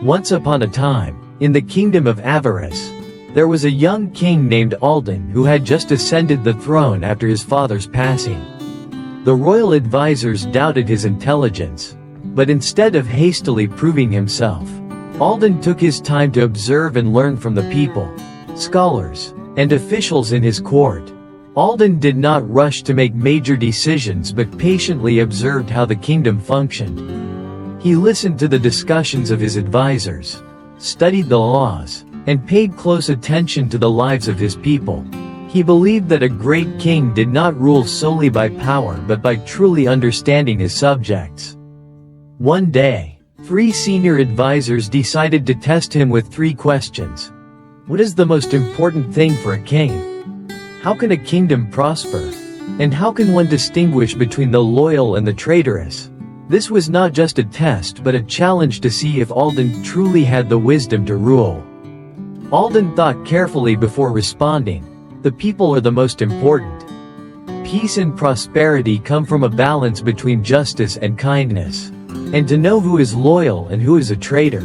Once upon a time, in the kingdom of Avarice, there was a young king named Alden who had just ascended the throne after his father's passing. The royal advisors doubted his intelligence, but instead of hastily proving himself, Alden took his time to observe and learn from the people, scholars, and officials in his court. Alden did not rush to make major decisions but patiently observed how the kingdom functioned. He listened to the discussions of his advisors, studied the laws, and paid close attention to the lives of his people. He believed that a great king did not rule solely by power but by truly understanding his subjects. One day, 3 senior advisors decided to test him with 3 questions. What is the most important thing for a king? How can a kingdom prosper? And how can one distinguish between the loyal and the traitorous? This was not just a test but a challenge to see if Alden truly had the wisdom to rule. Alden thought carefully before responding. The people are the most important. Peace and prosperity come from a balance between justice and kindness. And to know who is loyal and who is a traitor.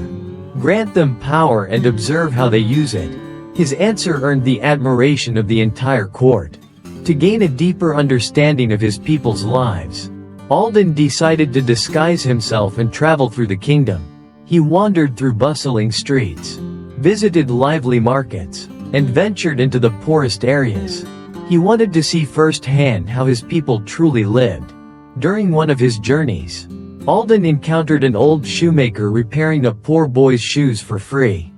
Grant them power and observe how they use it. His answer earned the admiration of the entire court. To gain a deeper understanding of his people's lives, Alden decided to disguise himself and travel through the kingdom. He wandered through bustling streets, visited lively markets, and ventured into the poorest areas. He wanted to see firsthand how his people truly lived. During one of his journeys, Alden encountered an old shoemaker repairing a poor boy's shoes for free.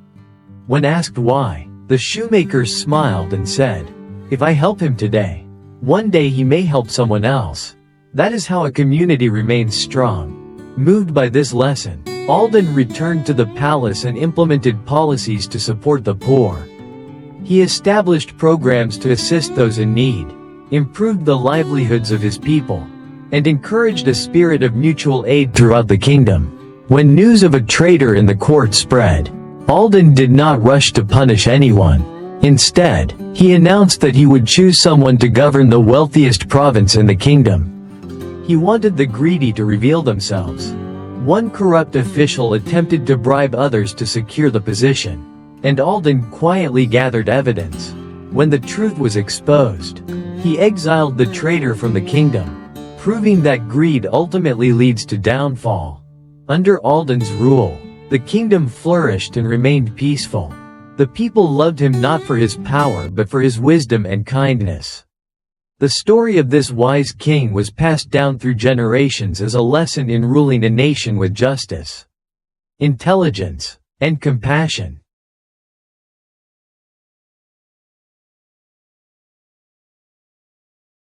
When asked why, the shoemaker smiled and said, "If I help him today, one day he may help someone else." That is how a community remains strong. Moved by this lesson, Alden returned to the palace and implemented policies to support the poor. He established programs to assist those in need, improved the livelihoods of his people, and encouraged a spirit of mutual aid throughout the kingdom. When news of a traitor in the court spread, Alden did not rush to punish anyone. Instead, he announced that he would choose someone to govern the wealthiest province in the kingdom. He wanted the greedy to reveal themselves. One corrupt official attempted to bribe others to secure the position, and Alden quietly gathered evidence. When the truth was exposed, he exiled the traitor from the kingdom, proving that greed ultimately leads to downfall. Under Alden's rule, the kingdom flourished and remained peaceful. The people loved him not for his power but for his wisdom and kindness. The story of this wise king was passed down through generations as a lesson in ruling a nation with justice, intelligence, and compassion.